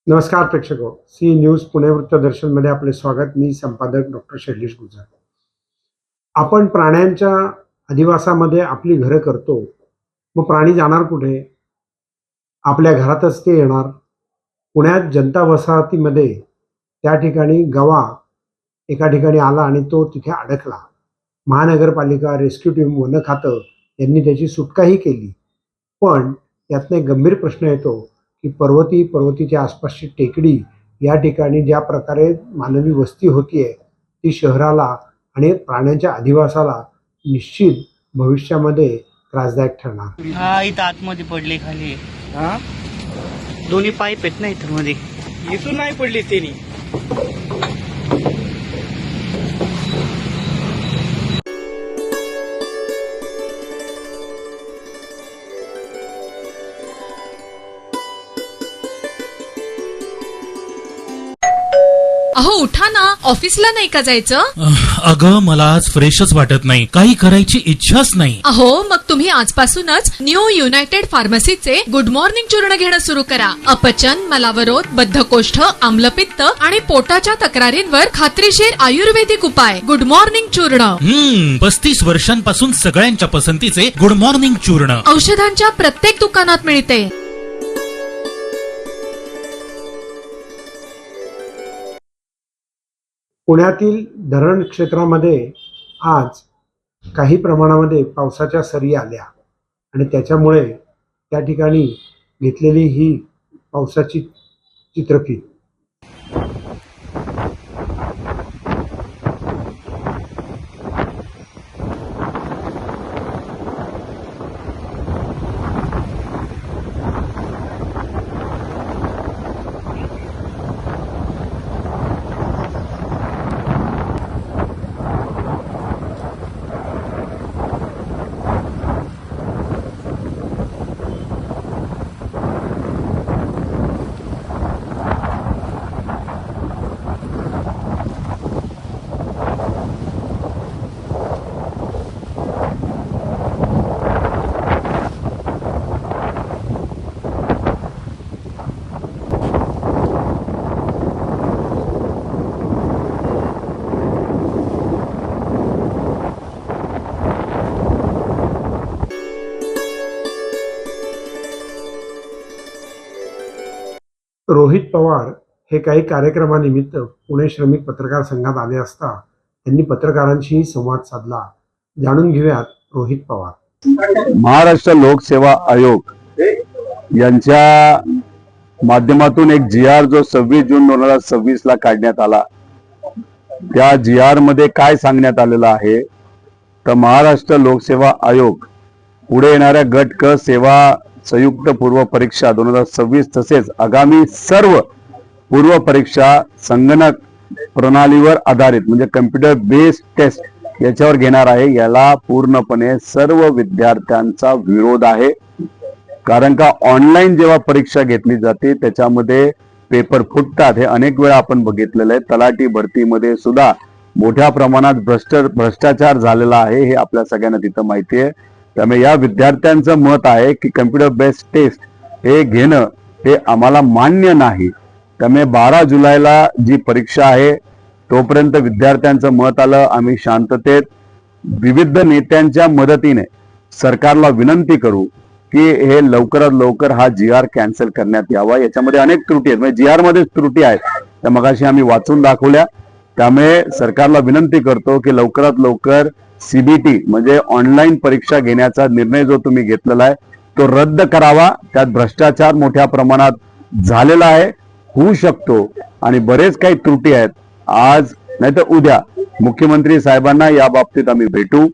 नमस्कार प्रेक्षको, C news Pune वृत्तदर्शन मध्ये आपले स्वागत. मी संपादक डॉक्टर शैलेश गुजर. आपण प्राण्यांच्या अधिवासामध्ये आपली घरं करतो, मग प्राणी जाणार कुठे? आपल्या घरातच ते येणार. पुण्यात जनता वसाहतीमध्ये त्या ठिकाणी गवा एका ठिकाणी आला आणि तो तिथे अडकला. महानगरपालिका, रेस्क्यू टीम, वन खातं यांनी त्याची सुटकाही केली. पण यातनं एक गंभीर प्रश्न येतो की पर्वतीच्या आसपासची टेकडी या ठिकाणी ज्या प्रकारे मानवी वस्ती होतीये ती शहराला आणि प्राण्यांच्या अधिवासाला निश्चित भविष्यामध्ये त्रासदायक ठरणार. हा इथं आतमध्ये पडले खाली. हा दोन्ही पाईप आहेत ना इथं मध्ये. इथून नाही पडली त्यांनी. अहो उठा ना, ऑफिसला नाही का जायचं? अगं मला आज फ्रेशच वाटत नाही, काही करायची इच्छाच नाही. अहो मग तुम्ही आजपासूनच न्यू युनायटेड फार्मसीचे गुड मॉर्निंग चूर्ण घेणं सुरू करा. अपचन, मलावरोध, बद्धकोष्ठ, आम्लपित्त आणि पोटाच्या तक्रारींवर खात्रीशीर आयुर्वेदिक उपाय. गुड मॉर्निंग चूर्ण. 35 वर्षांपासून सगळ्यांच्या पसंतीचे गुड मॉर्निंग चूर्ण औषधांच्या प्रत्येक दुकानात मिळते. पुण्यातील धरण क्षेत्रामध्ये आज काही प्रमाणामध्ये पावसाच्या सरी आल्या आणि त्याच्यामुळे त्या ठिकाणी घेतलेली ही पावसाची चित्रफित रोहित पवार हे काही कार्यक्रमानिमित्त पुणे श्रमिक पत्रकार संघात आले असता त्यांनी पत्रकारांशी संवाद साधला. जाणून घेऊयात रोहित पवार. महाराष्ट्र लोकसेवा आयोग यांच्या माध्यमातून एक GR जो 26 जून 2026 ला काढण्यात आला, त्या GR मध्ये काय सांगण्यात आलेलं आहे तर महाराष्ट्र लोकसेवा आयोग पुढे येणाऱ्या गट क सेवा संयुक्त पूर्व परीक्षा 2026 तसेच आगामी सर्व पूर्व परीक्षा संगणक प्रणालीवर आधारित म्हणजे कम्प्युटर बेस्ड टेस्ट याच्यावर घेणार आहे. याला पूर्णपणे सर्व विद्यार्थ्यांचा विरोध आहे. कारण का ऑनलाईन जेव्हा परीक्षा घेतली जाते त्याच्यामध्ये पेपर फुटतात. हे अनेक वेळा आपण बघितलेलं आहे. तलाठी भरतीमध्ये सुद्धा मोठ्या प्रमाणात भ्रष्टाचार झालेला आहे, हे आपल्या सगळ्यांना तिथं माहिती आहे. त्यामुळे या विद्यार्थ्यांचं मत आहे की कम्प्युटर बेस्ड टेस्ट हे घेणं हे आम्हाला मान्य नाही. त्यामुळे 12 जुलैला जी परीक्षा आहे तोपर्यंत विद्यार्थ्यांचं मत आलं. आम्ही शांततेत विविध नेत्यांच्या मदतीने सरकारला विनंती करू की हे लवकरात लवकर हा GR कॅन्सल करण्यात यावा. याच्यामध्ये अनेक त्रुटी आहेत, म्हणजे GR मध्येच त्रुटी आहेत, त्या मगाशी आम्ही वाचून दाखवल्या. त्यामुळे सरकारला विनंती करतो की लवकरात लवकर CBT म्हणजे ऑनलाईन परीक्षा घेण्याचा निर्णय जो तुम्ही घेतलेला आहे तो रद्द करावा. त्यात भ्रष्टाचार मोठ्या प्रमाणात झालेला आहे, होऊ शकतो आणि बरेच काही त्रुटी आहेत. आज नाही तर उद्या मुख्यमंत्री साहेबांना या बाबतीत आम्ही भेटू,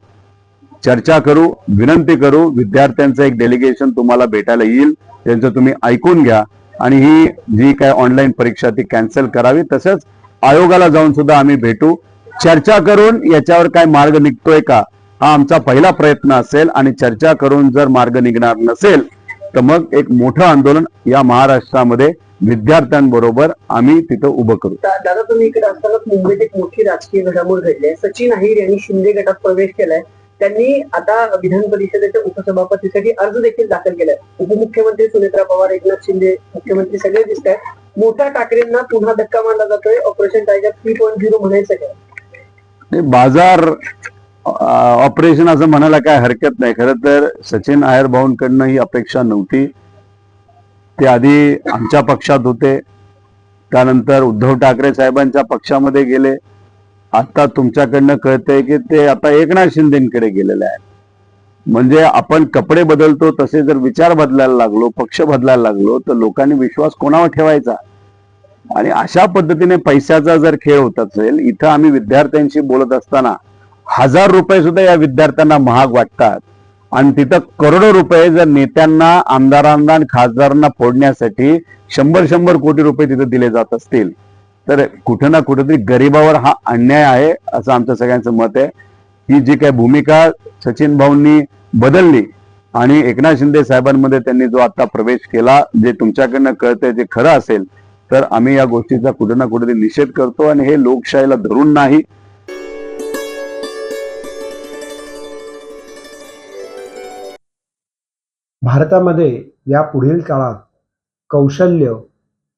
चर्चा करू, विनंती करू. विद्यार्थ्यांचं एक डेलिगेशन तुम्हाला भेटायला येईल, त्यांचं तुम्ही ऐकून घ्या आणि ही जी काय ऑनलाईन परीक्षा ती कॅन्सल करावी. तसंच आयोगाला जाऊन सुद्धा आम्ही भेटू, चर्चा करून याच्यावर काय मार्ग निघतोय का हा आमचा पहिला प्रयत्न असेल. आणि चर्चा करून जर मार्ग निघणार नसेल तर मग एक मोठं आंदोलन या महाराष्ट्रामध्ये विद्यार्थ्यांबरोबर आम्ही तिथं उभं करू. दादा तुम्ही इकडे असतानाच मुंबईत एक मोठी राजकीय घडामोड घडली आहे. सचिन अहिर यांनी शिंदे गटात प्रवेश केलाय. त्यांनी आता विधान परिषदेच्या उपसभापतीसाठी अर्ज देखील दाखल केलाय. उपमुख्यमंत्री सुनेत्रा पवार, एकनाथ शिंदे, मुख्यमंत्री सगळे दिसत आहेत. मोठ्या ठाकरेंना पुन्हा धक्का मारला जातोय. ऑपरेशन टायगर 3.0 म्हणायचं काय? हे बाजार ऑपरेशन असं म्हणायला काय हरकत नाही. खरं तर सचिन अय्यर भाऊंकडनं ही अपेक्षा नव्हती. ते आधी आमच्या पक्षात होते, त्यानंतर उद्धव ठाकरे साहेबांच्या पक्षामध्ये गेले. आता तुमच्याकडनं कळतंय की ते आता एकनाथ शिंदेकडे गेलेले आहेत. म्हणजे आपण कपडे बदलतो तसे जर विचार बदलायला लागलो, पक्ष बदलायला लागलो, तर लोकांनी विश्वास कोणावर ठेवायचा? आणि अशा पद्धतीने पैशाचा जर खेळ होत असेल, इथं आम्ही विद्यार्थ्यांशी बोलत असताना 1000 रुपये सुद्धा या विद्यार्थ्यांना महाग वाटतात, आणि तिथं करोडो रुपये जर नेत्यांना, आमदारांना आणि खासदारांना फोडण्यासाठी 100 कोटी रुपये तिथे दिले जात असतील, तर कुठं ना कुठेतरी गरिबावर हा अन्याय आहे असं आमचं सगळ्यांचं मत आहे. ही जी काही भूमिका सचिन भाऊंनी बदलली आणि एकनाथ शिंदे साहेबांमध्ये त्यांनी जो आता प्रवेश केला, जे तुमच्याकडनं कळतंय जे खरं असेल, तर आम्ही या गोष्टीचा कुठे ना कुठेतरी निषेध करतो आणि हे लोकशाहीला धरून नाही. भारतामध्ये या पुढील काळात कौशल्य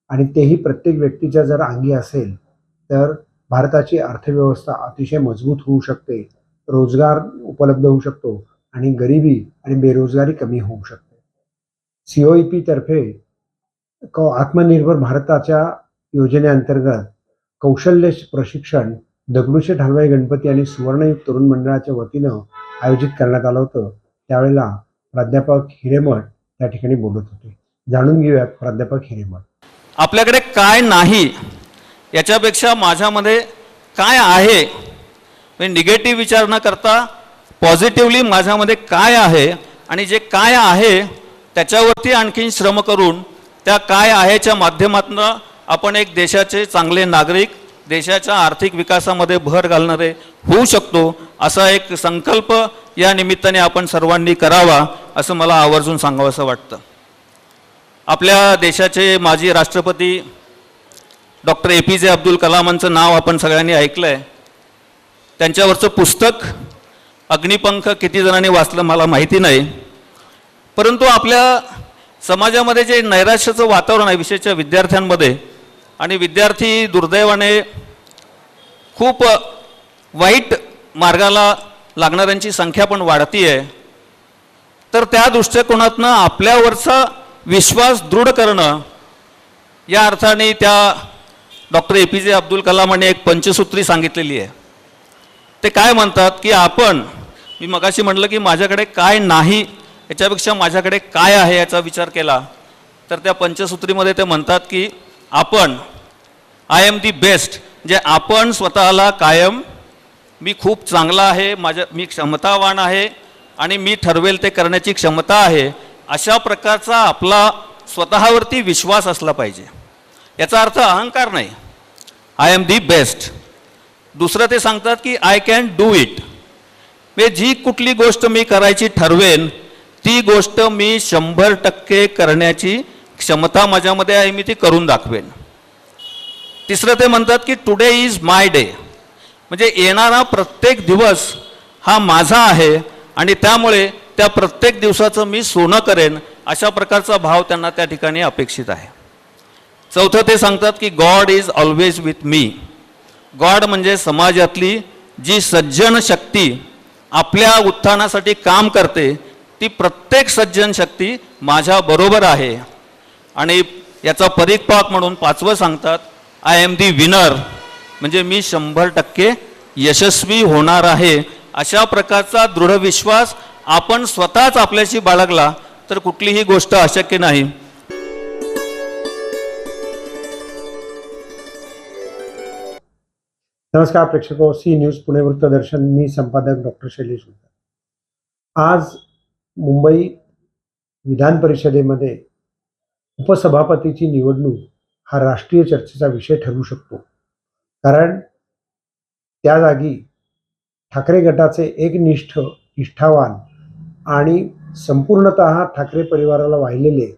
आणि तेही प्रत्येक व्यक्तीच्या जर अंगी असेल तर भारताची अर्थव्यवस्था अतिशय मजबूत होऊ शकते, रोजगार उपलब्ध होऊ शकतो आणि गरिबी आणि बेरोजगारी कमी होऊ शकते. COEP तर्फे आत्मनिर्भर भारताच्या योजनेअंतर्गत कौशल्य प्रशिक्षण दगडूशेठ हलवाई गणपती आणि सुवर्णयुग तरुण मंडळाच्या वतीनं आयोजित करण्यात आलं होतं. त्यावेळेला प्राध्यापक हिरेमठ त्या ठिकाणी बोलत होते. जाणून घेऊयात प्राध्यापक हिरेमठ. आपल्याकडे काय नाही याच्यापेक्षा माझ्यामध्ये काय आहे, म्हणजे निगेटिव्ह विचार न करता पॉझिटिव्हली माझ्यामध्ये काय आहे आणि जे काय आहे त्याच्यावरती आणखीन श्रम करून त्या काय आहेच्या माध्यमातून आपण एक देशाचे चांगले नागरिक, देशाच्या आर्थिक विकासामध्ये भर घालणारे होऊ शकतो, असा एक संकल्प या निमित्ताने आपण सर्वांनी करावा असं मला आवर्जून सांगावंसं वाटतं. आपल्या देशाचे माजी राष्ट्रपती डॉक्टर APJ अब्दुल कलामांचं नाव आपण सगळ्यांनी ऐकलं आहे. त्यांच्यावरचं पुस्तक अग्निपंख किती जणांनी वाचलं मला माहिती नाही, परंतु आपल्या समाजामध्ये जे नैराश्याचं वातावरण आहे विशेषतः विद्यार्थ्यांमध्ये, आणि विद्यार्थी दुर्दैवाने खूप वाईट मार्गाला लागणाऱ्यांची संख्या पण वाढती आहे, तर त्या दृष्टिकोनातनं आपल्यावरचा विश्वास दृढ करणं या अर्थाने त्या डॉक्टर APJ अब्दुल कलामांनी एक पंचसूत्री सांगितलेली आहे. ते काय म्हणतात की आपण, मी मगाशी म्हटलं की माझ्याकडे काय नाही याच्यापेक्षा माझ्याकडे काय आहे याचा विचार केला, तर त्या पंचसूत्रीमध्ये ते म्हणतात की आपण, आय एम दी बेस्ट, जे आपण स्वतःला कायम मी खूप चांगला आहे, मी क्षमतावान आहे आणि मी ठरवेल ते करण्याची क्षमता आहे, अशा प्रकारचा आपला स्वतःवरती विश्वास असला पाहिजे. याचा अर्थ अहंकार नाही, आय एम दी बेस्ट. दुसरं ते सांगतात की आय कॅन डू इट, म्हणजे जी कुठली गोष्ट मी करायची ठरवेन ती गोष्ट मी 100% करण्याची क्षमता माझ्यामध्ये आहे, मी ती करून दाखवेन. तिसरं ते म्हणतात की टुडे इज माय डे, म्हणजे येणारा प्रत्येक दिवस हा माझा आहे आणि त्यामुळे त्या प्रत्येक दिवसाचं मी सोनं करेन, अशा प्रकारचा भाव त्यांना त्या ठिकाणी अपेक्षित आहे. चौथं ते सांगतात की God is always with me. God म्हणजे समाजातली जी सज्जन शक्ती आपल्या उत्थानासाठी काम करते, ती प्रत्येक सज्जन शक्ती माझ्या बरोबर आहे. आणि याचा परिपाक म्हणून पाचवं सांगतात आय एम दी विनर, म्हणजे मी 100% यशस्वी होणार आहे. अशा प्रकारचा दृढ विश्वास आपण स्वतःच आपल्याशी बाळगला तर कुठलीही गोष्ट अशक्य नाही. नमस्कार प्रेक्षको, सी न्यूज पुणे वृत्तदर्शन, मी संपादक डॉक्टर शैलेश गुजर. आज मुंबई विधान परिषदेमध्ये उपसभापतीची निवडणूक हा राष्ट्रीय चर्चेचा विषय ठरू शकतो, कारण त्या जागी ठाकरे गटाचे एकनिष्ठ, निष्ठावान आणि संपूर्णतः ठाकरे परिवाराला वाहिलेले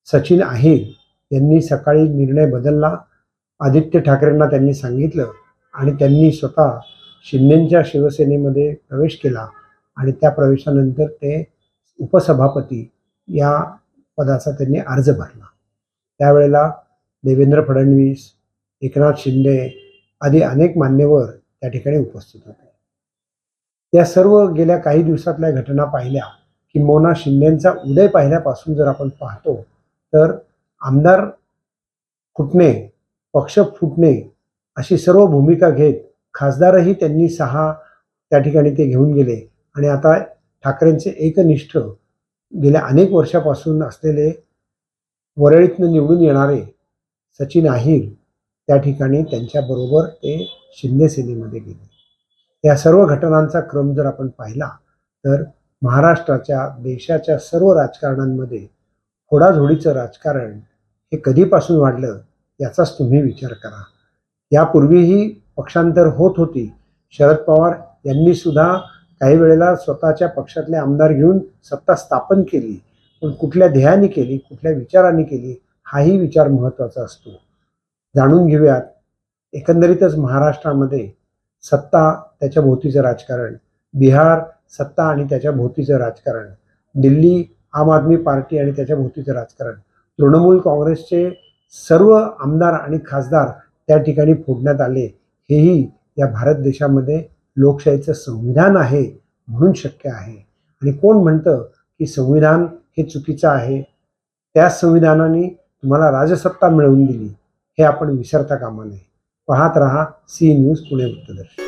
सचिन अहिर यांनी सकाळी निर्णय बदलला. आदित्य ठाकरेंना त्यांनी सांगितलं आणि त्यांनी स्वतः शिंदेंच्या शिवसेनेमध्ये प्रवेश केला आणि त्या प्रवेशानंतर ते उपसभापती या पदाचा त्यांनी अर्ज भरला. त्यावेळेला देवेंद्र फडणवीस, एकनाथ शिंदे आदी अनेक मान्यवर त्या ठिकाणी उपस्थित होते. या सर्व गेल्या काही दिवसातल्या घटना पाहिल्या किंबहुना शिंदेंचा उदय पाहिल्यापासून जर आपण पाहतो तर आमदार फुटणे, पक्ष फुटणे अशी सर्व भूमिका घेत खासदारही त्यांनी 6 त्या ठिकाणी ते घेऊन गेले आणि आता ठाकरेंचे एकनिष्ठ गेल्या अनेक वर्षापासून असलेले वरळीतनं निवडून येणारे सचिन अहिर त्या ठिकाणी त्यांच्याबरोबर ते शिंदे सेनेमध्ये गेले. या सर्व घटनांचा क्रम जर आपण पाहिला तर महाराष्ट्राच्या देशाच्या सर्व राजकारणांमध्ये फोडाझोडीचं राजकारण हे कधीपासून वाढलं याचाच तुम्ही विचार करा. यापूर्वीही पक्षांतर होत होती. शरद पवार यांनी सुद्धा काही वेळेला स्वतःच्या पक्षातले आमदार घेऊन सत्ता स्थापन केली, पण कुठल्या ध्येयाने केली, कुठल्या विचाराने केली हाही विचार महत्त्वाचा असतो. जाणून घेऊयात एकंदरीतच महाराष्ट्रामध्ये सत्ता त्याच्या भोवतीचं राजकारण, बिहार सत्ता आणि त्याच्या भोवतीचं राजकारण, दिल्ली आम आदमी पार्टी आणि त्याच्या भोवतीचं राजकारण, तृणमूल काँग्रेसचे सर्व आमदार आणि खासदार त्या ठिकाणी फोडण्यात आले. हेही या भारत देशामध्ये लोकशाहीचं संविधान आहे म्हणून शक्य आहे. आणि कोण म्हणतं की संविधान हे चुकीचं आहे, त्याच संविधानाने तुम्हाला राजसत्ता मिळवून दिली, हे आपण विसरता कामा नये. पाहत रहा सी न्यूज पुणे वृत्तदर्शन.